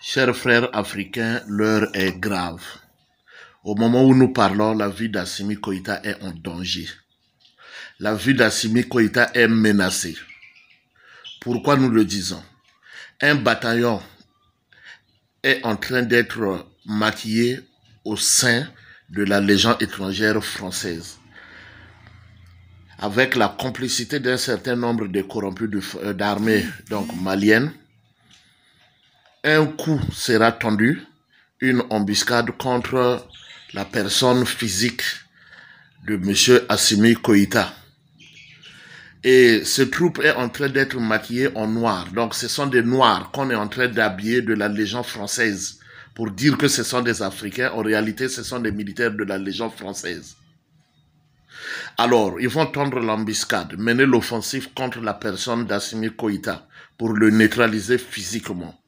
Chers frères africains, l'heure est grave. Au moment où nous parlons, la vie d'Assimi Koïta est en danger. La vie d'Assimi Koïta est menacée. Pourquoi nous le disons? Un bataillon est en train d'être maquillé au sein de la Légion étrangère française, avec la complicité d'un certain nombre de corrompus d'armée malienne. Un coup sera tendu, une embuscade contre la personne physique de M. Assimi Koïta. Et ce troupe est en train d'être maquillé en noir. Donc ce sont des noirs qu'on est en train d'habiller de la Légion française pour dire que ce sont des Africains. En réalité, ce sont des militaires de la Légion française. Alors, ils vont tendre l'embuscade, mener l'offensive contre la personne d'Assimi Koïta pour le neutraliser physiquement.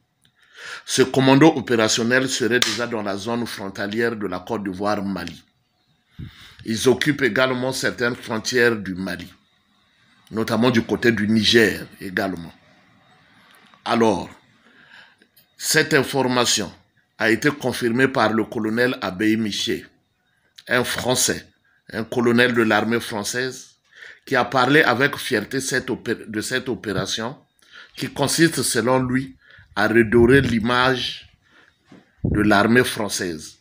Ce commando opérationnel serait déjà dans la zone frontalière de la Côte d'Ivoire-Mali. Ils occupent également certaines frontières du Mali, notamment du côté du Niger également. Alors, cette information a été confirmée par le colonel Abey Miché, un Français, un colonel de l'armée française, qui a parlé avec fierté de cette opération, qui consiste, selon lui, à redorer l'image de l'armée française.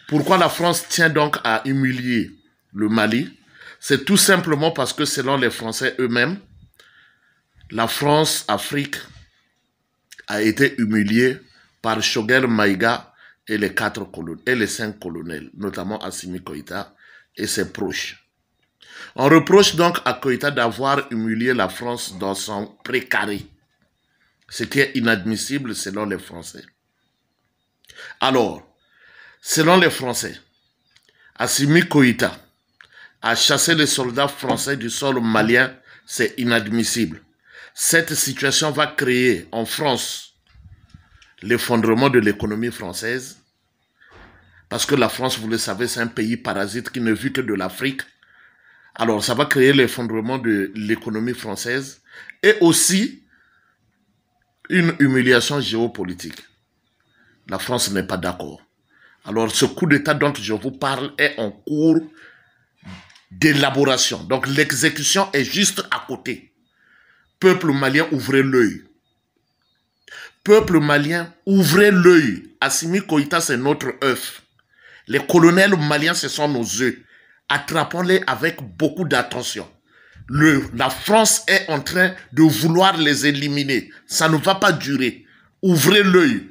Pourquoi la France tient donc à humilier le Mali? C'est tout simplement parce que selon les Français eux-mêmes, la France-Afrique a été humiliée par Choguel Maïga et les 5 colonels, notamment Assimi Koïta et ses proches. On reproche donc à Koïta d'avoir humilié la France dans son précaré, ce qui est inadmissible selon les Français. Alors, selon les Français, Assimi Koïta a chassé les soldats français du sol malien, c'est inadmissible. Cette situation va créer en France l'effondrement de l'économie française, parce que la France, vous le savez, c'est un pays parasite qui ne vit que de l'Afrique. Alors, ça va créer l'effondrement de l'économie française et aussi une humiliation géopolitique. La France n'est pas d'accord. Alors, ce coup d'État dont je vous parle est en cours d'élaboration. Donc, l'exécution est juste à côté. Peuple malien, ouvrez l'œil. Peuple malien, ouvrez l'œil. Assimi Koïta, c'est notre œuf. Les colonels maliens, ce sont nos œufs. Attrapons-les avec beaucoup d'attention. La France est en train de vouloir les éliminer. Ça ne va pas durer. Ouvrez l'œil.